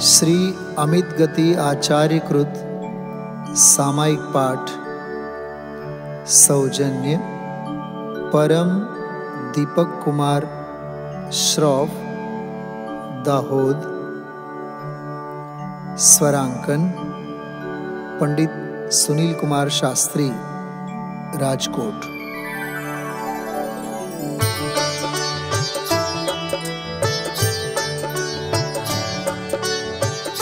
श्री अमित गति आचार्य कृत सामायिक पाठ सौजन्य परम दीपक कुमार श्रॉफ दाहोद। स्वरांकन पंडित सुनील कुमार शास्त्री राजकोट।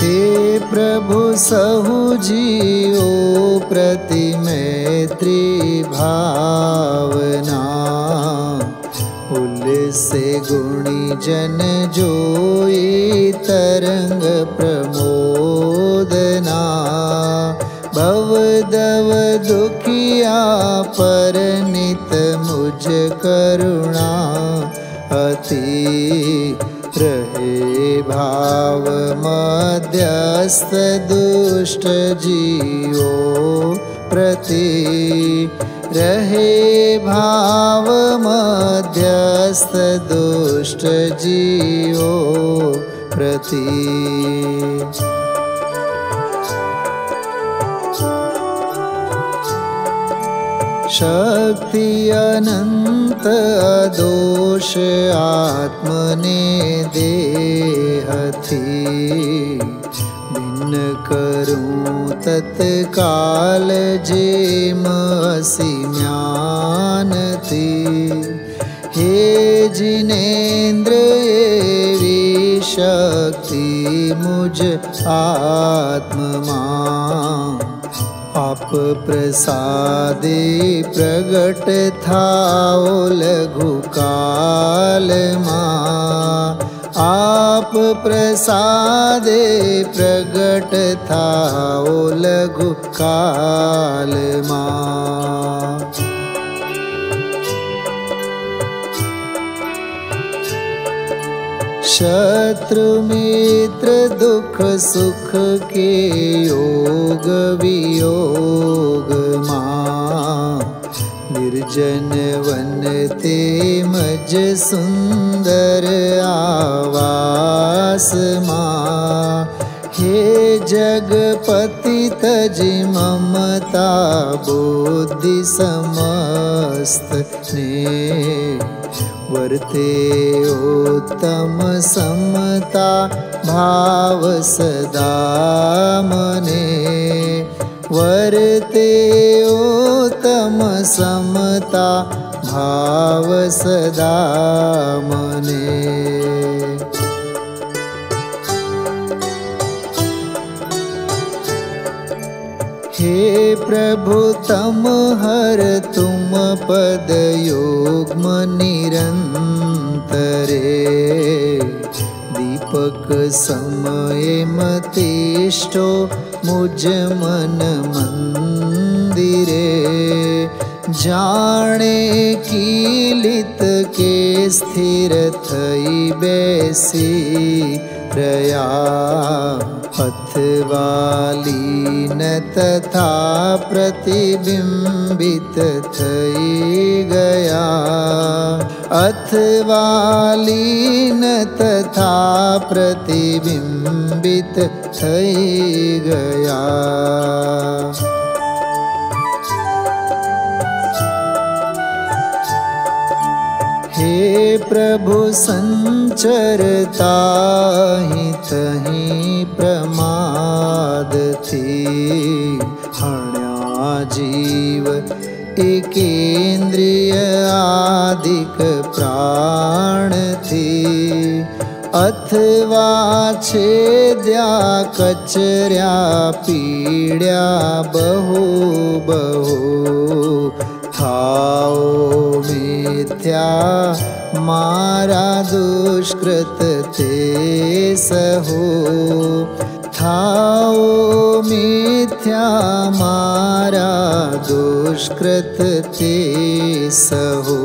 हे प्रभु सहु जियो प्रति मैत्री भावना, उल्से गुणी जन जोई तरंग प्रमोदना। भवदव दुखिया पर नित मुझ करुणा अति रहे भाव मध्यस्थ दुष्ट जीवो प्रति। रहे भाव मध्यस्थ दुष्ट जीवो प्रति। शक्ति अनंत दोष आत्मने देहथी, भिन्न करूं तत्काल जेम असि ज्ञानती। हे जिनेन्द्र एवी शक्ति मुझ आत्मा, आप प्रसादे प्रगट थाओ लघु काल मां। आप प्रसादे प्रगट थाओ लघु काल मां। शत्रु मित्र दुख सुख के योग वियोग मां। निर्जन वन ते मज सुंदर आवास मां। हे जगपति तजि ममता बुद्धि समस्त ने। वर्ते उत्तम समता भाव सदा मने। वर्ते उत्तम समता भाव सदा मने। हे प्रभु तम हर तुम पद युग्म निरंतरे। दीपक समय मतिष्ठो मुझ मन मंदिरे। जाने कीलित के स्थिर थई बैसी प्रया। अथवा लीन तथा प्रतिबिंबित थई गया। अथवा लीन तथा प्रतिबिंबित थई गया। हे प्रभु संचरता ही तहीं प्रमाद थी। हण्या जीव एकेन्द्रिय आदिक प्राण थी। अथवा छेद्या कचर्या पीड्या बहु बहु। थाओ मिथ्या मारा दुष्कृत ते सहो। थाओ मिथ्या मारा दुष्कृत ते सहो।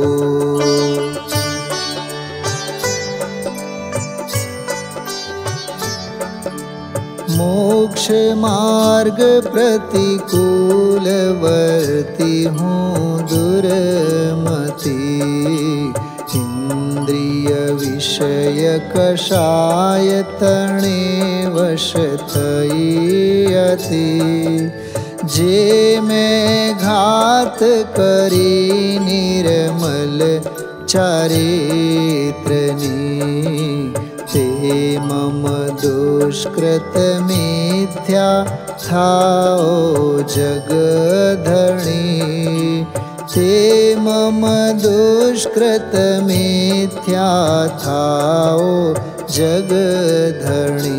मोक्ष मार्ग प्रतिकूल वर्ती हूँ दुर्मति। इंद्रिय विषय कषाय तणे वश थई अति जे मैं घात करी निर्मल चारित्रनी ते मम दुष्कृत मिथ्या थाओ जगधणी ते मम दुष्कृत मिथ्या थाओ जगधणी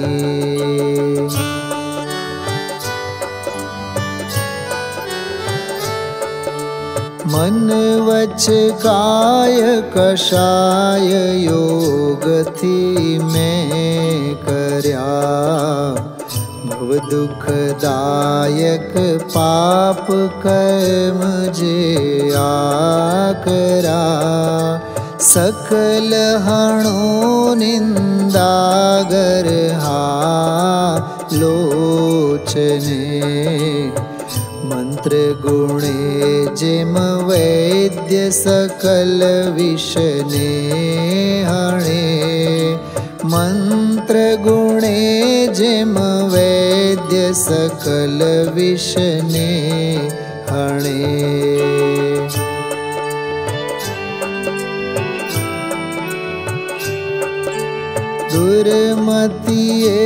मन वच काय कषाय योग थी मैं कर्या भव दुखदायक पाप कर्म जे आकरा सकल हणो निंदागर हा लोचने मंत्र गुणे जिम वैद्य सकल विषने हणे मंत्र गुणे जिम वैद्य सकल विषने हणे दुर्मतिये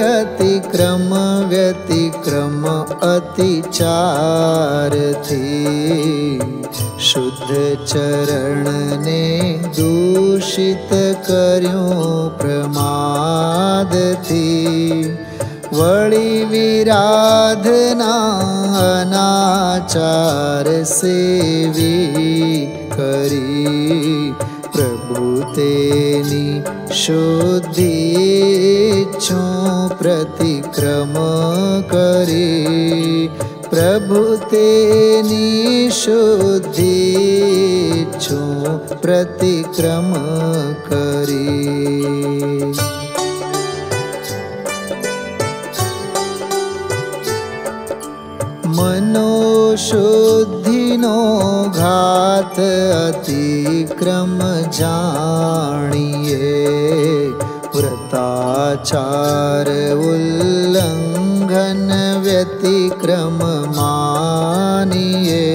अतिक्रम व्यतिक्रम अतिचार थी शुद्ध चरण ने दूषित कर्यों प्रमाद थी वળી विराधना अनाचार सेवी करी प्रभु तेनी शुद्धि इच्छो प्रतिक्रम करी प्रभु तेनी शुद्धि इच्छो प्रतिक्रम करी मनोशुद्धिनो घात अतिक्रम जानिए व्रताचार उल्लंघन व्यतिक्रम मानिए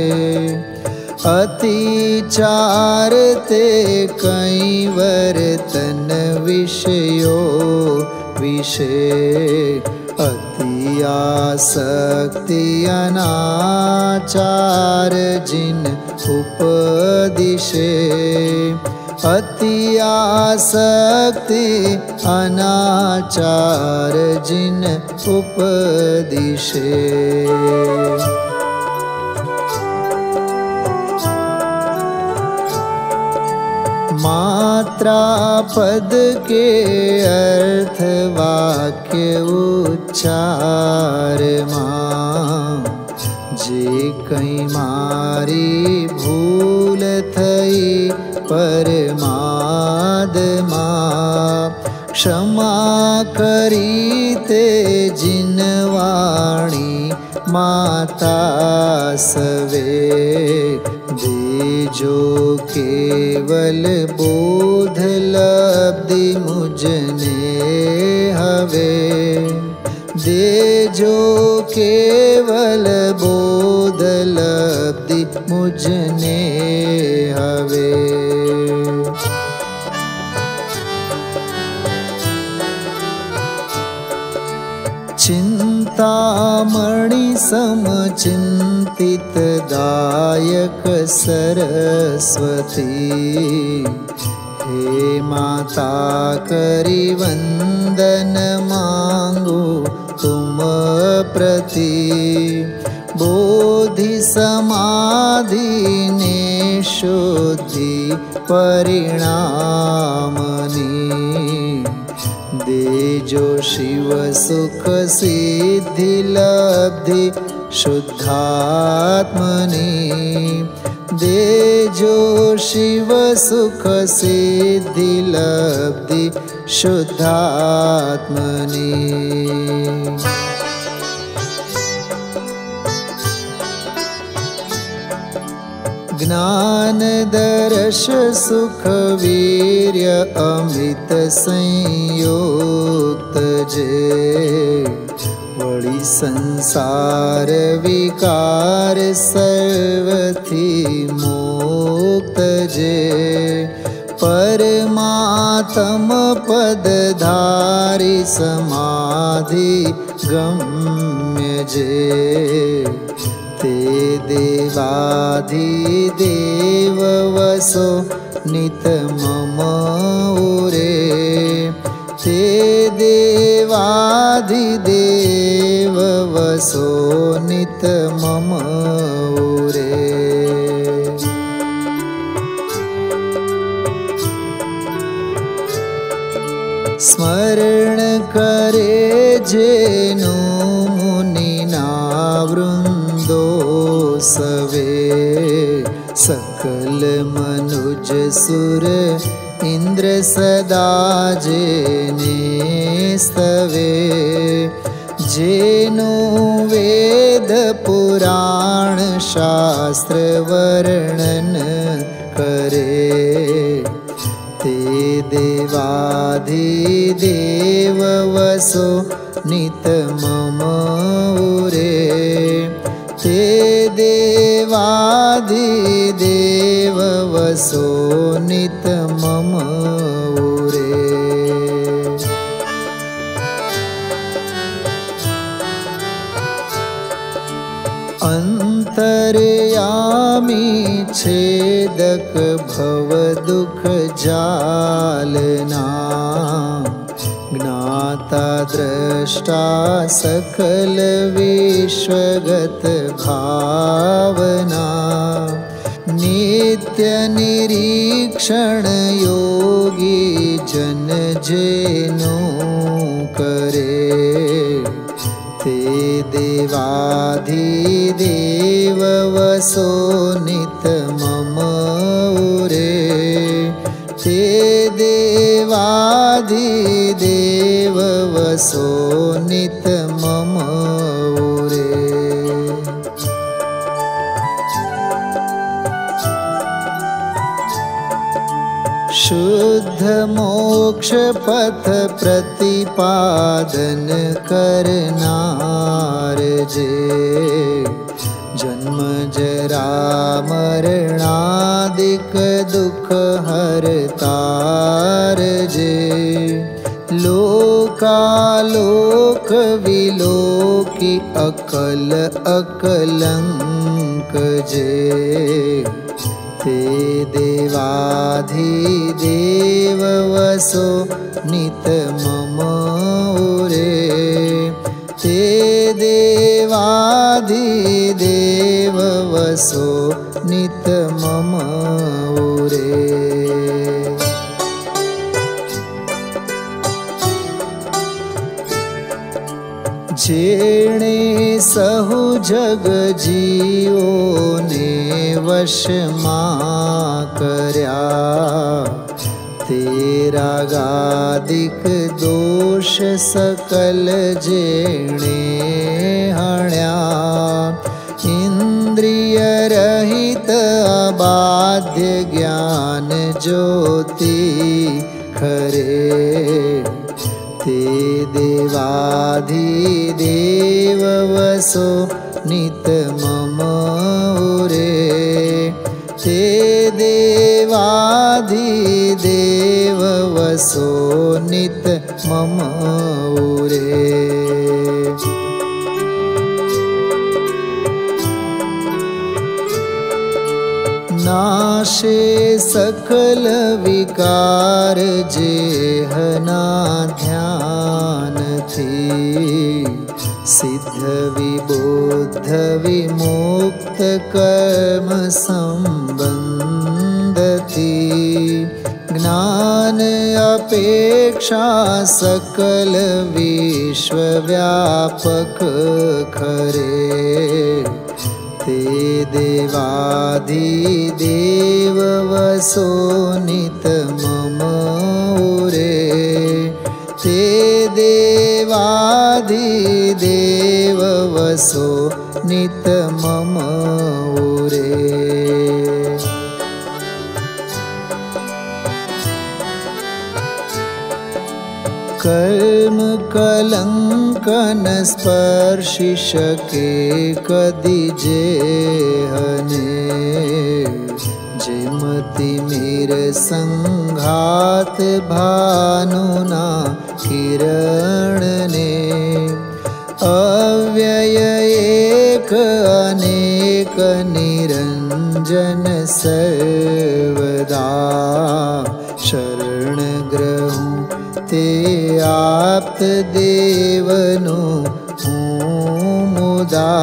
अतिचार ते कई वर्तन विषयो विषय अति आसक्ति अनाचार जिन उपदिशे अति आसक्ति अनाचार जिन उपदिशे मात्रा पद के अर्थ वाक्य उच्चार मां जे कई मारी भूल थई परमाद मां क्षमा करी ते जिन वाणी माता सवे जो केवल बोध लब्धि मुझने हवे दे जो केवल बोध लब्धि मुझने हवे चिंतामणि समचिंतित दायक सरस्वती हे माता करी वंदन मांगो तुम प्रति बोधि समाधि ने शुद्धि परिणामनी दे जो शिव सुख सिद्धि लब्धि शुद्धात्मनि दे जो शिव सुख सिद्धि लब्धि शुद्धात्मनि ज्ञान दर्श सुख वीर्य अमृत संयुक्त जे वळी संसार विकार सर्वथी मुक्त जे परमात्म पदधारी समाधि गम्य जे ते देवाधिदेव वसो नित मम उरे ते देवाधिदेव वसो नित मम उरे स्मरण करे जेनु मुनिना वृंदो सवे सकल मनुज सुर इंद्र सदा जेने स्तवे जेनु वेद पुराण शास्त्र वर्णन करे ते देवाधिदेव वसो नित मम उरे ते देवाधिदेव वसो नित मम उरे अंतर्यामी छेदक भव दुख जालना ज्ञाता द्रष्टा सकल विश्वगत भावना नित्य निरीक्षण योगी जन जेनो करे ते देवाधिदेव वसो नित मम उरे ते देवाधिदेव वसो नित मम उरे शुद्ध मोक्ष पथ प्रतिपादन करनार जे जन्म जरा मरणादिक दुख हरतार जे लोकालोक विलोकी अकल अकलंक जे ते देवाधिदेव वसो नित मम उरे ते देवाधिदेव वसो नित मम उरे जेणे सहु जग जीवो ने वशमा कर्या तेरा गादिक दोष सकल जेणे हण्या इंद्रिय रहित अबाध्य ज्ञान ज्योति खरे ते देवाधिदेव वसो नित मम उरे ते देवाधिदेव वसो नित मम उरे नाशे सकल विकार जेहना ध्यान थी सिद्ध विबुद्ध विमुक्त कर्म संबंध थी ज्ञान अपेक्षा सकल विश्व व्यापक खरे ते देवाधिदेव वसो नित मम उरे ते देवाधिदेव वसो नित मम उरे कर्म कलंकन स्पर्शी शके कदी जेहने जिमति मीर संघात भानुना किरण ने अव्यय एक अनेक निरंजन सर्वदा शरण ग्रहूं ते आप्त देवनु हूँ मुदा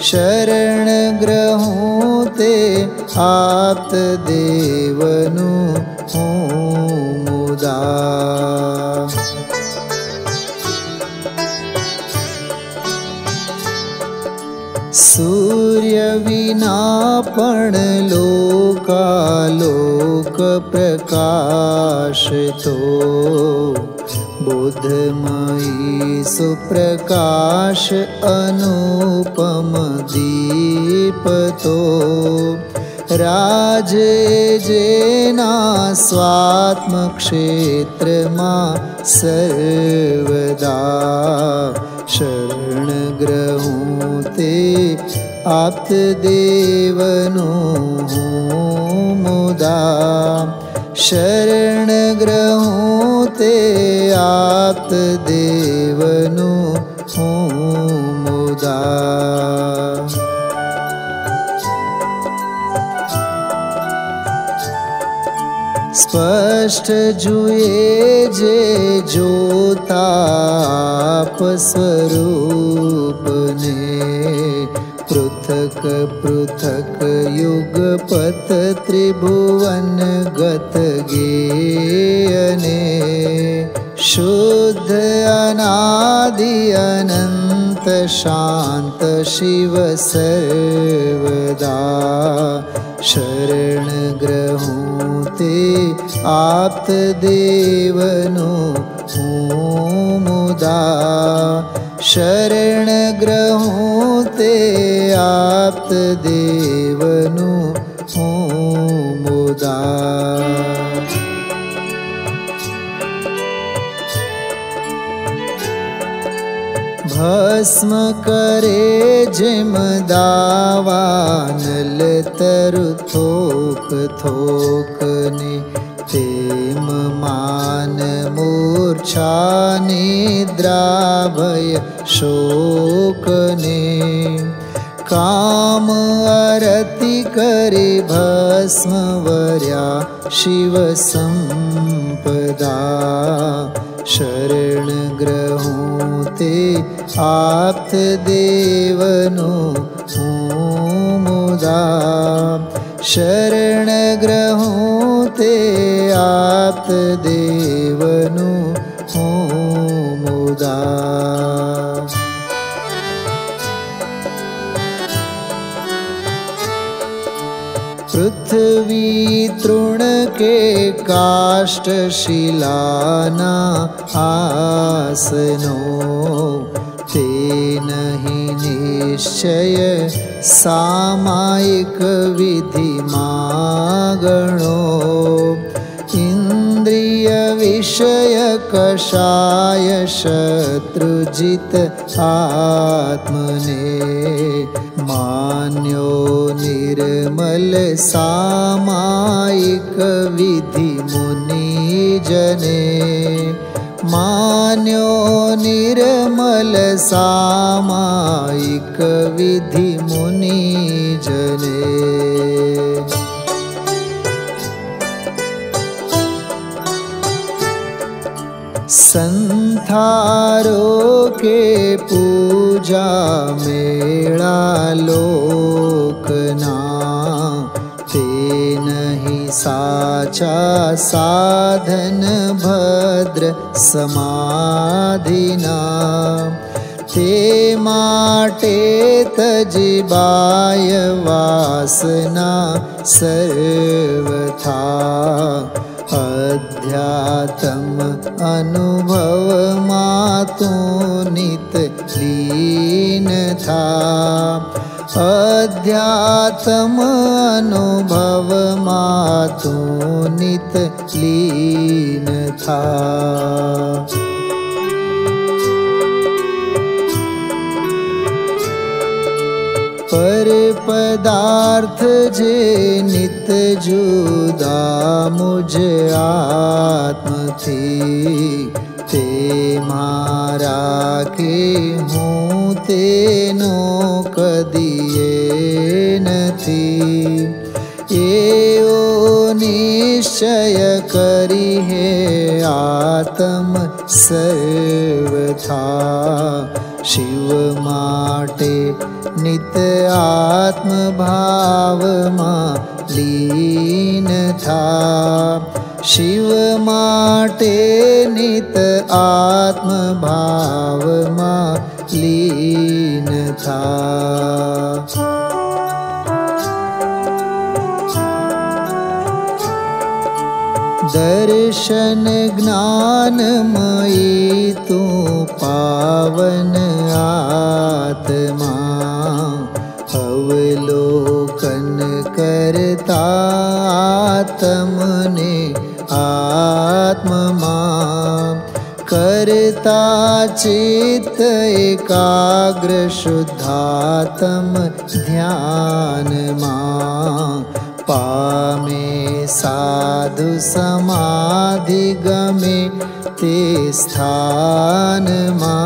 शरण ग्रहूं ते आप्त देवनु हूँ मुदा सूर्य विना पण लोकालोक प्रकाश तो बुद्धमयी सुप्रकाश अनुपम दीप तो राजे जेना स्वात्म क्षेत्र मा सर्वदा शरण ग्रहूं ते आप्त देवनु हूँ मुदा शरण ग्रहूं ते आप्त देवनु हूँ मुदा स्पष्ट जुए जे जोताप स्वरूप ने पृथक पृथक युगपत त्रिभुवन गत गेयने शुद्ध अनादि अनंत शांत शिव सर्वदा शरण ग्रहूं ते आप्त देवनु हूँ मुदा शरण ग्रहूं ते आप्त देवनु हूँ मुदा भस्म करे जिम दावा नल तरु थोक थोक ने तेम मान मूर्छा निद्रा भय शोक ने काम आरती करे भस्म वर्या शिव संपदा शरण ग्रहूं ते आप्त देवनु हूँ मुदा शरण ग्रहूं ते आप्त देवनु हूँ मुदा पृथ्वी तृण के काष्ठ शिलाना आसनो ते नहीं निश्चय सामायिक विधि मागणो इंद्रिय विषय कषाय शत्रुजित आत्मने मान्यो निर्मल सामायिक विधि मुनि जने मान्यो निर्मल सामायिक विधि मुनि जने संथारो के पूजा मेला लोकना ते नहीं साचा साधन भद्र समाधिना ते माटे तजिबाय वासना सर्वथा अध्यात्म अनुभव मातु नित लीन था अध्यात्म अनुभव मातु नित लीन था। था। पर पदार्थ जे नित जुदा मुझ आत्म थी, ते मारा के हूँ तेनो कदिए नथी। एओ निश्चय करी है आत्म सर्वथा, शिव माटे नित आत्म भाव मा लीन था। शिव माटे नित आत्म भाव मा लीन था। दर्शन ज्ञानमयी तू पावन आत्मा, अवलोकन करता आत्मने आत्मा। करता चित्त एकाग्र शुद्धात्म ध्यान मा, पामे साधु समाधि गमे ते स्थान मा।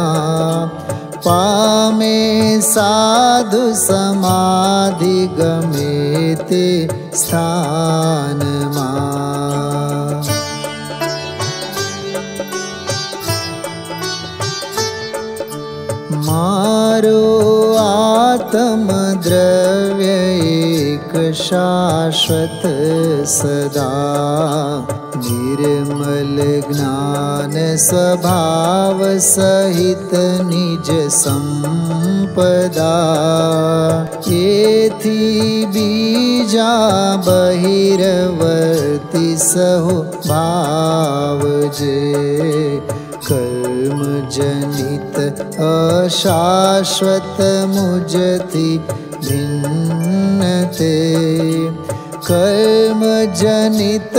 पामे साधु समाधि गमे ते स्थान मा। मारो आत्म द्रव्य एक शाश्वत सदा, निर्मल ज्ञान स्वभाव सहित निज संपदा। एथी बीजा बहिर्वर्ती सहो भाव जे, कर्म जनित अशाश्वत मुझति भिन्न ते। कर्म जनित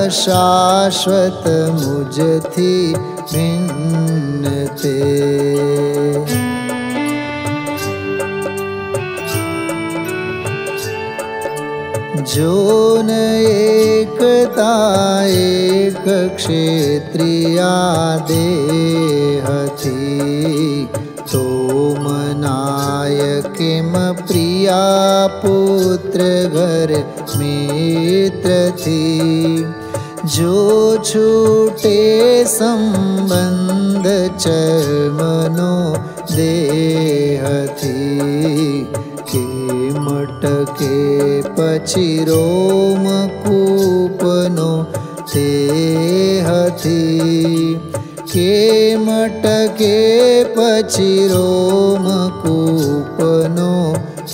अशाश्वत मुझति भिन्न ते। जो न एकता एक क्षेत्रिया देह थी, तो मनाय किम प्रिया पुत्र घर मित्र थी। जो छूटे संबंध चर्मनो देह थी, के मटके पछी रोम कूपनो देह थी। के मटके पछी रोम कूपनो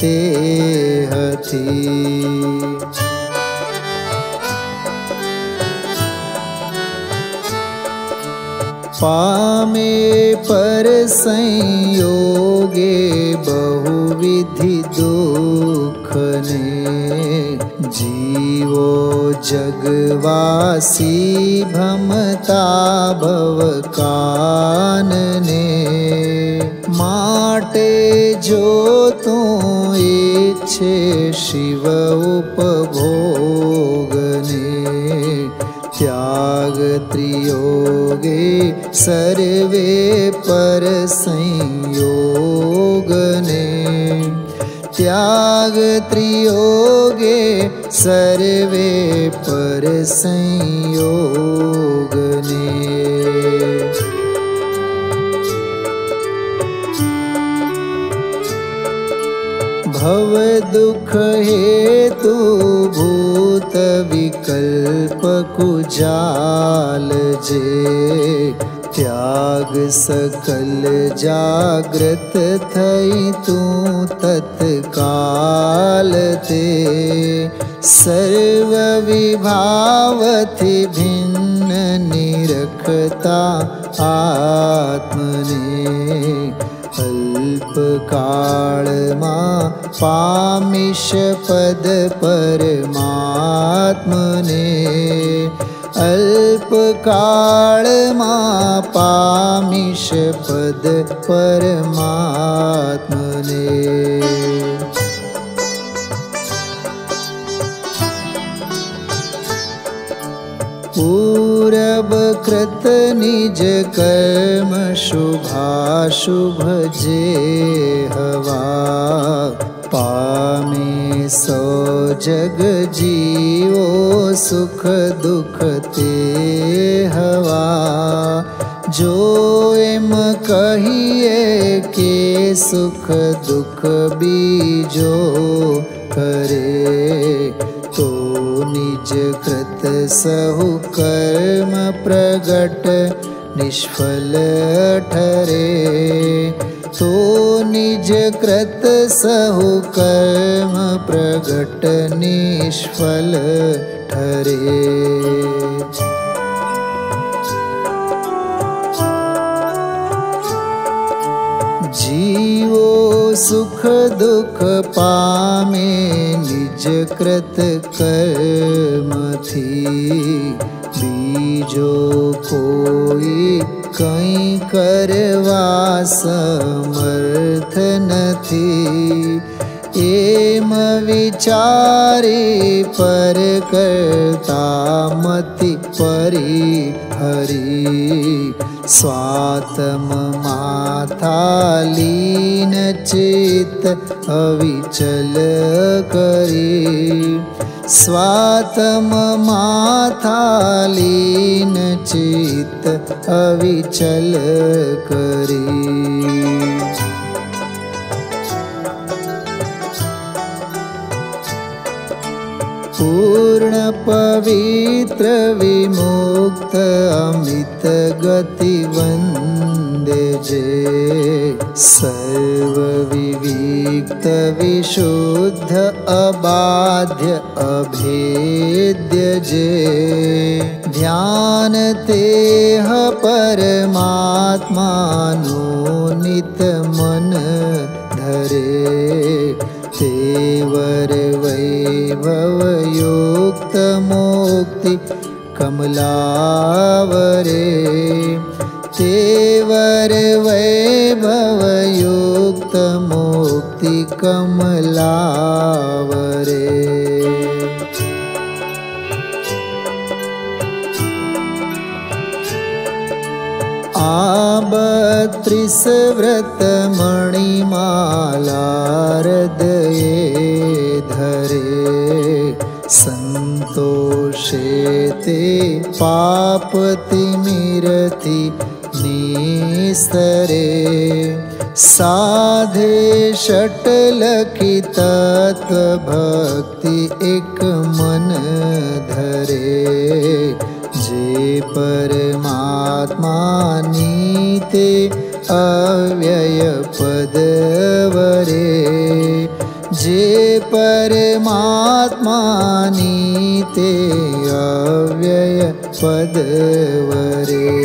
देह थी। पामे पर संयोगे बहुविधि दुख ने, जीवो जगवासी भमता भव कानने। माटे जो तू इच्छे शिव उपभोगने, त्याग त्रियोगे सर्वे पर संयोगने। त्याग त्रियोगे सर्वे पर संयोगने। भव दुख हेतु भूत विकल्प कुजाल जे, त्याग सकल जाग्रत थई तू तत्काल ते। सर्व विभावथि भिन्न निरखता आत्मने, अल्प काल मा पामिश पद परमात्मने। अल्प काळमा पामिष पद परमात्मने। पूरब कृत निज कर्म शुभाशुभ जे हवा, पामे सो जग जीवो सुख दुख ते हवा। जो एम कहिए के सुख दुख बीजो करे, तो निज कृत सहु कर्म प्रगट निष्फल ठरे। तो निज कृत सहु कर्म प्रगट निष्फल ठरे। जीवो सुख दुख पामे निज कृत कर्म थी, बीजो कोई कहीं करवा समर्थ नथी। एम विचारे पर करता मति परि हरि, स्वात्म माथा लीन चित अविचल करी। स्वात्म माथा लीन चित अविचल करी। पूर्ण पवित्र विमुक्त अमित गति वंदे जे, सर्व विविक्त विशुद्ध अबाध्य अभेद्य जे। ध्यान तेह परमात्मानो नित मन धरे, तेवर वैभव युक्त मुक्ति कमलावरे। तेवर वैभव युक्त मुक्ति कमलावरे। आबत्रिस व्रत मणिमाला हृदये धरे, संतोषे ते पाप तिमिरति निस्तरे। साधे षट्लखी तत्व भक्ति एक मन धरे, जे परमात्मा नीते अव्यय पदवरे। जे परमात्मा नीते अव्यय पदवरे।